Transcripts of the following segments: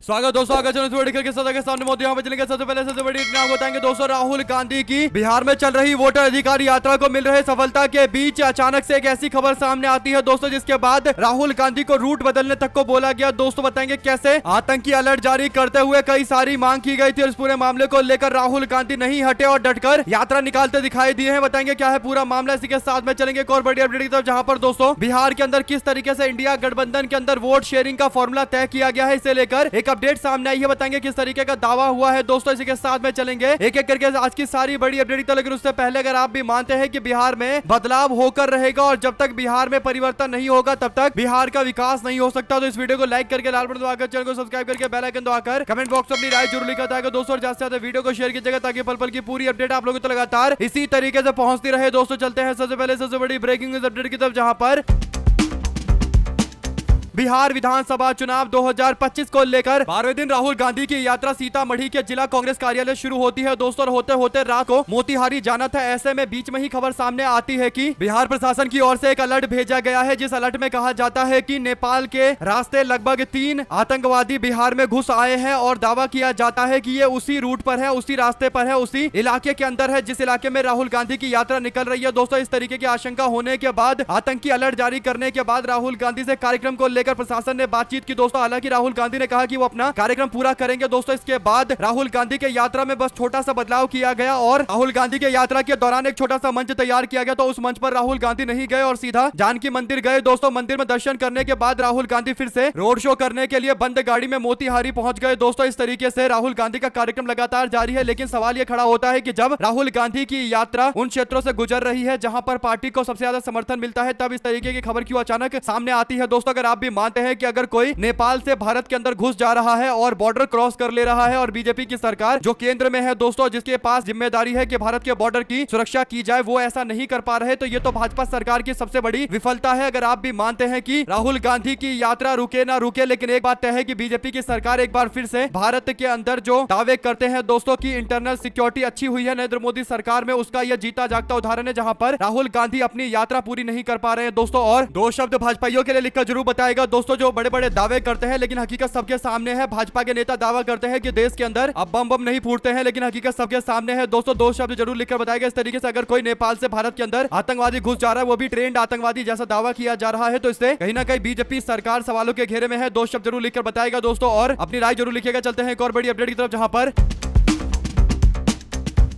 स्वागत दोस्तों, के सामने मोदी यहाँ पे चलेंगे। सबसे पहले सबसे बड़ी घटना बताएंगे दोस्तों, राहुल गांधी की बिहार में चल रही वोटर अधिकार यात्रा को मिल रहे सफलता के बीच अचानक से एक ऐसी खबर सामने आती है दोस्तों, जिसके बाद राहुल गांधी को रूट बदलने तक को बोला गया। दोस्तों बताएंगे कैसे आतंकी अलर्ट जारी करते हुए कई सारी मांग की गई थी और इस पूरे मामले को लेकर राहुल गांधी नहीं हटे और डटकर यात्रा निकालते दिखाई दिए हैं। बताएंगे क्या है पूरा मामला, इसी के साथ में चलेंगे एक और बड़ी अपडेट की तरफ, जहां पर दोस्तों बिहार के अंदर किस तरीके से इंडिया गठबंधन के अंदर वोट शेयरिंग का फॉर्मूला तय किया गया है, इसे लेकर एक अपडेट सामने आई है। बताएंगे किस तरीके का दावा हुआ है दोस्तों, इसी के साथ में चलेंगे एक एक करके आज की सारी बड़ी अपडेट। लेकिन उससे पहले अगर आप भी मानते हैं कि बिहार में बदलाव होकर रहेगा और जब तक बिहार में परिवर्तन नहीं होगा तब तक बिहार का विकास नहीं हो सकता, तो इस वीडियो को लाइक करके लाल बटन दबाकर चैनल को सब्सक्राइब करके बेल आइकन दबाकर कमेंट बॉक्स में अपनी राय जरूर लिखा जाएगा दोस्तों, और ज्यादा से ज्यादा वीडियो को शेयर कीजिएगा ताकि पल पल की पूरी अपडेट आप लोगों को लगातार इसी तरीके से पहुंचती रहे। दोस्तों चलते हैं सबसे पहले सबसे बड़ी ब्रेकिंग न्यूज अपडेट की तरफ, जहां पर बिहार विधानसभा चुनाव 2025 को लेकर 12वें दिन राहुल गांधी की यात्रा सीतामढ़ी के जिला कांग्रेस कार्यालय शुरू होती है दोस्तों, और होते होते रात को मोतिहारी जाना था। ऐसे में बीच में ही खबर सामने आती है कि बिहार प्रशासन की ओर से एक अलर्ट भेजा गया है, जिस अलर्ट में कहा जाता है कि नेपाल के रास्ते लगभग 3 आतंकवादी बिहार में घुस आए हैं और दावा किया जाता है कि ये उसी रूट पर है, उसी रास्ते पर है, उसी इलाके के अंदर है जिस इलाके में राहुल गांधी की यात्रा निकल रही है। दोस्तों इस तरीके की आशंका होने के बाद, आतंकी अलर्ट जारी करने के बाद राहुल गांधी से कार्यक्रम को लेकर प्रशासन ने बातचीत की दोस्तों। हालांकि राहुल गांधी ने कहा कि वो अपना कार्यक्रम पूरा करेंगे दोस्तों। इसके बाद राहुल गांधी के यात्रा में बस छोटा सा बदलाव किया गया और राहुल गांधी के यात्रा के दौरान एक छोटा सा मंच तैयार किया गया, तो उस मंच पर राहुल गांधी नहीं गए और सीधा जानकी मंदिर गए दोस्तों। मंदिर में दर्शन करने के बाद राहुल गांधी फिर से रोड शो करने के लिए बंद गाड़ी में मोतिहारी पहुंच गए दोस्तों। इस तरीके से राहुल गांधी का कार्यक्रम लगातार जारी है, लेकिन सवाल यह खड़ा होता है कि जब राहुल गांधी की यात्रा उन क्षेत्रों से गुजर रही है जहां पर पार्टी को सबसे ज्यादा समर्थन मिलता है, तब इस तरीके की खबर क्यों अचानक सामने आती है दोस्तों। अगर आप भी मानते हैं कि अगर कोई नेपाल से भारत के अंदर घुस जा रहा है और बॉर्डर क्रॉस कर ले रहा है और बीजेपी की सरकार जो केंद्र में है दोस्तों, जिसके पास जिम्मेदारी है कि भारत के बॉर्डर की सुरक्षा की जाए, वो ऐसा नहीं कर पा रहे, तो ये तो भाजपा सरकार की सबसे बड़ी विफलता है। अगर आप भी मानते हैं कि राहुल गांधी की यात्रा रुके ना रुके, लेकिन एक बात तय है कि बीजेपी की सरकार एक बार फिर से भारत के अंदर जो दावे करते हैं दोस्तों की इंटरनल सिक्योरिटी अच्छी हुई है नरेंद्र मोदी सरकार में, उसका यह जीता जागता उदाहरण है, जहां पर राहुल गांधी अपनी यात्रा पूरी नहीं कर पा रहे हैं दोस्तों। और 2 शब्द भाजपाइयों के लिए लिखकर जरूर बताएगा दोस्तों, जो बड़े बड़े दावे करते हैं लेकिन हकीकत सबके सामने है। भाजपा के नेता दावा करते हैं कि देश के अंदर अब बम नहीं फूटते हैं, लेकिन हकीकत सबके सामने है दोस्तों। 2 शब्द जरूर लिखकर बताएगा। इस तरीके से अगर कोई नेपाल से भारत के अंदर आतंकवादी घुस जा रहा है, वो भी ट्रेंड आतंकवादी जैसा दावा किया जा रहा है, तो इससे कहीं ना कहीं बीजेपी सरकार सवालों के घेरे में है। 2 शब्द जरूर लिखकर बताएगा दोस्तों और अपनी राय जरूर लिखेगा। चलते हैं एक और बड़ी अपडेट की तरफ, जहां पर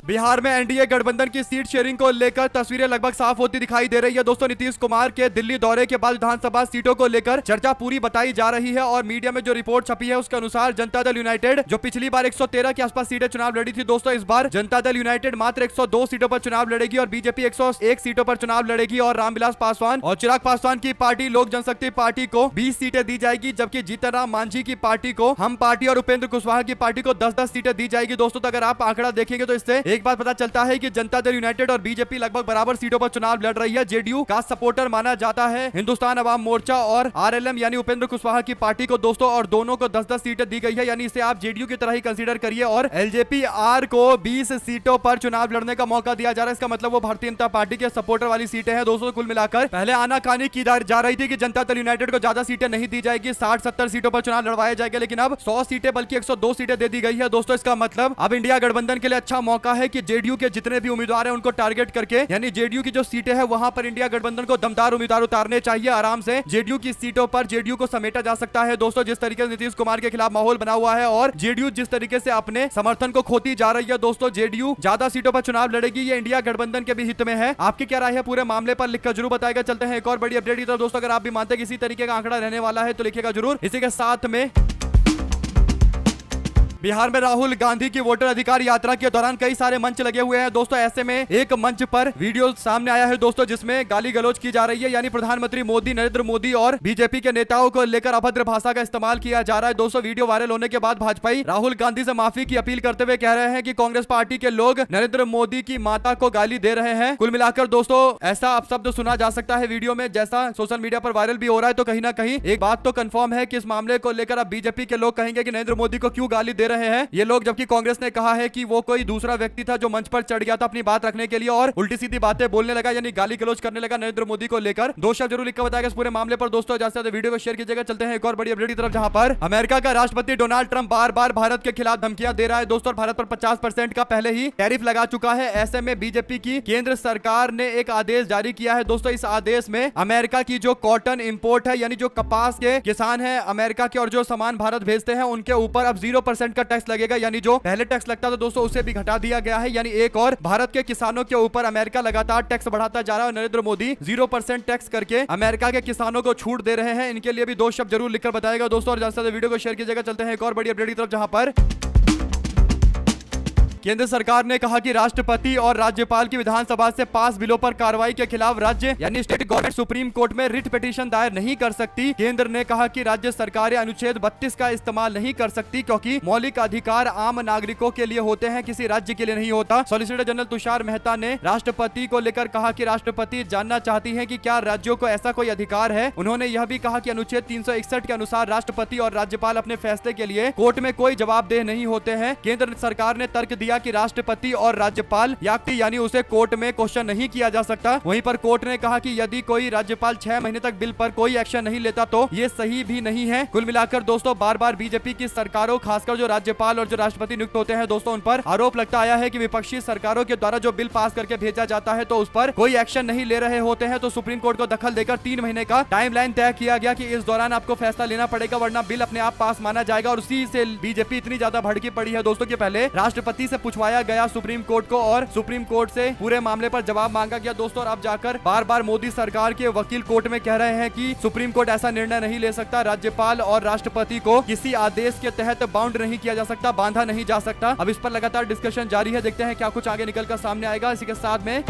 बिहार में एनडीए गठबंधन की सीट शेयरिंग को लेकर तस्वीरें लगभग साफ होती दिखाई दे रही है दोस्तों। नीतीश कुमार के दिल्ली दौरे के बाद विधानसभा सीटों को लेकर चर्चा पूरी बताई जा रही है और मीडिया में जो रिपोर्ट छपी है उसके अनुसार जनता दल यूनाइटेड जो पिछली बार 113 के आसपास सीटें चुनाव लड़ी थी दोस्तों, इस बार जनता दल यूनाइटेड मात्र 102 सीटों पर चुनाव लड़ेगी और बीजेपी 101 सीटों पर चुनाव लड़ेगी और रामविलास पासवान और चिराग पासवान की पार्टी लोक जनशक्ति पार्टी को 20 सीटें दी जाएगी, जबकि जीतन राम मांझी की पार्टी को, हम पार्टी और उपेंद्र कुशवाहा की पार्टी को 10-10 सीटें दी जाएगी दोस्तों। तो अगर आप आंकड़ा देखेंगे तो इससे एक बात पता चलता है कि जनता दल यूनाइटेड और बीजेपी लगभग बराबर सीटों पर चुनाव लड़ रही है। जेडीयू का सपोर्टर माना जाता है हिंदुस्तान अवाम मोर्चा और आरएलएम यानी उपेंद्र कुशवाहा की पार्टी को दोस्तों, और दोनों को 10-10 सीटें दी गई है, यानी इसे आप जेडीयू की तरह ही कंसीडर करिए। और एलजेपी आर को 20 सीटों पर चुनाव लड़ने का मौका दिया जा रहा है। इसका मतलब वो भारतीय जनता पार्टी के सपोर्टर वाली सीटें हैं दोस्तों। कुल मिलाकर पहले आनाकानी की जा रही थी कि जनता दल यूनाइटेड को ज्यादा सीटें नहीं दी जाएगी, 60-70 सीटों पर चुनाव लड़वाया जाएगा, लेकिन अब 100 सीटें बल्कि 102 सीटें दे दी गई है दोस्तों। इसका मतलब अब इंडिया गठबंधन के लिए अच्छा मौका है कि जेडीयू के जितने भी उम्मीदवार हैं उनको टारगेट करके, यानी जेडीयू की जो सीटें हैं वहां पर इंडिया गठबंधन को दमदार उम्मीदवार उतारने चाहिए। आराम से जेडीयू की सीटों पर जेडीयू को समेटा जा सकता है दोस्तों, जिस तरीके से नीतीश कुमार के खिलाफ माहौल बना हुआ है और जेडीयू जिस तरीके से अपने समर्थन को खोती जा रही है दोस्तों। जेडीयू ज्यादा सीटों पर चुनाव लड़ेगी, ये इंडिया गठबंधन के भी हित में है। आपकी क्या राय है पूरे मामले पर लिखकर जरूर बताएगा। चलते हैं एक और बड़ी अपडेट की तरफ दोस्तों। अगर आप भी मानते हैं किसी तरीके का आंकड़ा रहने वाला है तो लिखिएगा जरूर। इसी के साथ में बिहार में राहुल गांधी की वोटर अधिकार यात्रा के दौरान कई सारे मंच लगे हुए हैं दोस्तों। ऐसे में एक मंच पर वीडियो सामने आया है दोस्तों, जिसमें गाली गलौज की जा रही है, यानी प्रधानमंत्री मोदी, नरेंद्र मोदी और बीजेपी के नेताओं को लेकर अभद्र भाषा का इस्तेमाल किया जा रहा है दोस्तों। वीडियो वायरल होने के बाद भाजपाई राहुल गांधी से माफी की अपील करते हुए कह रहे हैं कि कांग्रेस पार्टी के लोग नरेंद्र मोदी की माता को गाली दे रहे हैं। कुल मिलाकर दोस्तों ऐसा अपशब्द सुना जा सकता है वीडियो में, जैसा सोशल मीडिया पर वायरल भी हो रहा है। तो कहीं ना कहीं एक बात तो कंफर्म है कि इस मामले को लेकर अब बीजेपी के लोग कहेंगे कि नरेंद्र मोदी को क्यों गाली दे रहे हैं ये लोग, जबकि कांग्रेस ने कहा है कि वो कोई दूसरा व्यक्ति था जो मंच पर चढ़ गया था अपनी बात रखने के लिए और उल्टी सीधी बातें बोलने लगा, यानी गाली गलौज करने लगा नरेंद्र मोदी को लेकर। दो शब्द जरूर लिखकर बताएगा इस पूरे मामले पर। दोस्तों ज्यादा से ज्यादा वीडियो को शेयर कीजिएगा। चलते हैं एक और बड़ी अपडेट की तरफ, जहां पर अमेरिका का राष्ट्रपति डोनाल्ड ट्रंप बार बार भारत के खिलाफ धमकियां दे रहा है दोस्तों, और भारत पर 50% का पहले ही टैरिफ लगा चुका है। ऐसे में बीजेपी की केंद्र सरकार ने एक आदेश जारी किया है दोस्तों। इस आदेश में अमेरिका की जो कॉटन इंपोर्ट है, यानी जो कपास के किसान है अमेरिका के और जो सामान भारत भेजते हैं, उनके ऊपर अब 0% का टैक्स लगेगा, यानी जो पहले टैक्स लगता था दोस्तों उसे भी घटा दिया गया है। यानी एक और भारत के किसानों के ऊपर अमेरिका लगातार टैक्स बढ़ाता जा रहा है और नरेंद्र मोदी 0% टैक्स करके अमेरिका के किसानों को छूट दे रहे हैं। इनके लिए भी दो शब्द जरूर लिखकर बताएगा दोस्तों, और ज्यादा से ज्यादा वीडियो को शेयर कीजिएगा। चलते हैं एक और बड़ी अपडेट की तरफ, जहां पर केंद्र सरकार ने कहा कि राष्ट्रपति और राज्यपाल की विधानसभा से पास बिलों पर कार्रवाई के खिलाफ राज्य यानी स्टेट गवर्नमेंट सुप्रीम कोर्ट में रिट पिटीशन दायर नहीं कर सकती। केंद्र ने कहा कि राज्य सरकारें अनुच्छेद 32 का इस्तेमाल नहीं कर सकती क्योंकि मौलिक अधिकार आम नागरिकों के लिए होते हैं, किसी राज्य के लिए नहीं होता। सॉलिसिटर जनरल तुषार मेहता ने राष्ट्रपति को लेकर कहा कि राष्ट्रपति जानना चाहती है कि क्या राज्यों को ऐसा कोई अधिकार है। उन्होंने यह भी कहा कि अनुच्छेद 361 के अनुसार राष्ट्रपति और राज्यपाल अपने फैसले के लिए कोर्ट में कोई जवाबदेह नहीं होते हैं। केंद्र सरकार ने तर्क दिया कि राष्ट्रपति और राज्यपाल यानी उसे कोर्ट में क्वेश्चन नहीं किया जा सकता। वहीं पर कोर्ट ने कहा कि यदि कोई राज्यपाल 6 महीने तक बिल पर कोई एक्शन नहीं लेता तो ये सही भी नहीं है। कुल मिलाकर दोस्तों बार बार बीजेपी की सरकारों, खासकर जो राज्यपाल और जो राष्ट्रपति नियुक्त होते हैं दोस्तों, उन पर आरोप लगता आया है कि विपक्षी सरकारों के द्वारा जो बिल पास करके भेजा जाता है तो उस पर कोई एक्शन नहीं ले रहे होते हैं। तो सुप्रीम कोर्ट को दखल देकर 3 महीने का टाइमलाइन तय किया गया कि इस दौरान आपको फैसला लेना पड़ेगा, वरना बिल अपने आप पास माना जाएगा। और उसी से बीजेपी इतनी ज्यादा भड़की पड़ी है दोस्तों कि पहले राष्ट्रपति से पूछवाया गया सुप्रीम कोर्ट को और सुप्रीम कोर्ट से पूरे मामले पर जवाब मांगा गया दोस्तों। और अब जाकर बार बार मोदी सरकार के वकील कोर्ट में कह रहे हैं कि सुप्रीम कोर्ट ऐसा निर्णय नहीं ले सकता, राज्यपाल और राष्ट्रपति को किसी आदेश के तहत बाउंड नहीं किया जा सकता, बांधा नहीं जा सकता। अब इस पर लगातार डिस्कशन जारी है, देखते हैं क्या कुछ आगे निकलकर सामने आएगा। इसी के साथ में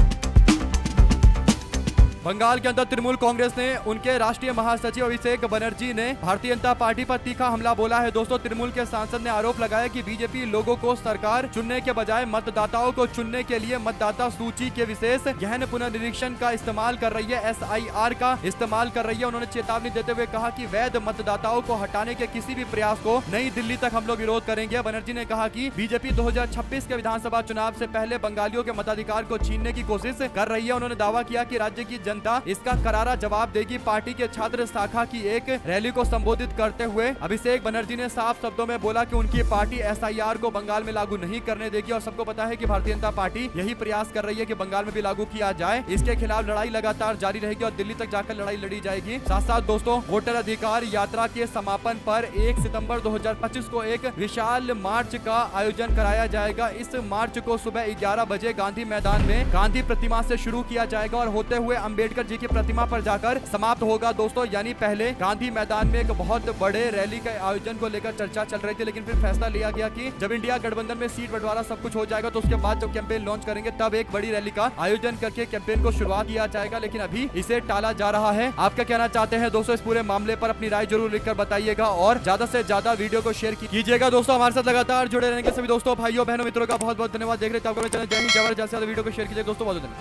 बंगाल के अंदर तृणमूल कांग्रेस ने उनके राष्ट्रीय महासचिव अभिषेक बनर्जी ने भारतीय जनता पार्टी पर तीखा हमला बोला है दोस्तों। तृणमूल के सांसद ने आरोप लगाया कि बीजेपी लोगों को सरकार चुनने के बजाय मतदाताओं को चुनने के लिए मतदाता सूची के विशेष गहन पुनर्निरीक्षण का इस्तेमाल कर रही है, SIR का इस्तेमाल कर रही है। उन्होंने चेतावनी देते हुए कहा कि वैध मतदाताओं को हटाने के किसी भी प्रयास को नई दिल्ली तक हम लोग विरोध करेंगे। बनर्जी ने कहा कि बीजेपी 2026 के विधानसभा चुनाव से पहले बंगालियों के मताधिकार को छीनने की कोशिश कर रही है। उन्होंने दावा किया कि राज्य की जनता इसका करारा जवाब देगी। पार्टी के छात्र शाखा की एक रैली को संबोधित करते हुए अभिषेक बनर्जी ने साफ शब्दों में बोला कि उनकी पार्टी SIR को बंगाल में लागू नहीं करने देगी और सबको पता है कि भारतीय जनता पार्टी यही प्रयास कर रही है कि बंगाल में भी लागू किया जाए। इसके खिलाफ लड़ाई लगातार जारी रहेगी और दिल्ली तक जाकर लड़ाई लड़ी जाएगी। साथ साथ दोस्तों वोटर अधिकार यात्रा के समापन पर 1 सितंबर 2025 को एक विशाल मार्च का आयोजन कराया जाएगा। इस मार्च को सुबह 11 बजे गांधी मैदान में गांधी प्रतिमा से शुरू किया जाएगा और होते हुए अंबेडकर जी की प्रतिमा पर जाकर समाप्त होगा दोस्तों। यानी पहले गांधी मैदान में एक बहुत बड़े रैली के आयोजन को लेकर चर्चा चल रही थी, लेकिन फिर फैसला लिया गया कि जब इंडिया गठबंधन में सीट बंटवारा सब कुछ हो जाएगा तो उसके बाद जब कैंपेन लॉन्च करेंगे तब एक बड़ी रैली का आयोजन करके कैंपेन को शुरुआत किया जाएगा, लेकिन अभी इसे टाला जा रहा है। आप क्या कहना चाहते हैं दोस्तों इस पूरे मामले पर? अपनी राय जरूर लिखकर बताइएगा और ज्यादा से ज्यादा वीडियो को शेयर कीजिएगा दोस्तों। हमारे साथ लगातार जुड़े रहेंगे सभी दोस्तों, भाइयों बहनों मित्रों का बहुत बहुत धन्यवाद। देख रहे थे आपको चैनल जय हिंद जय भारत। वीडियो को शेयर कीजिए दोस्तों, बहुत धन्यवाद।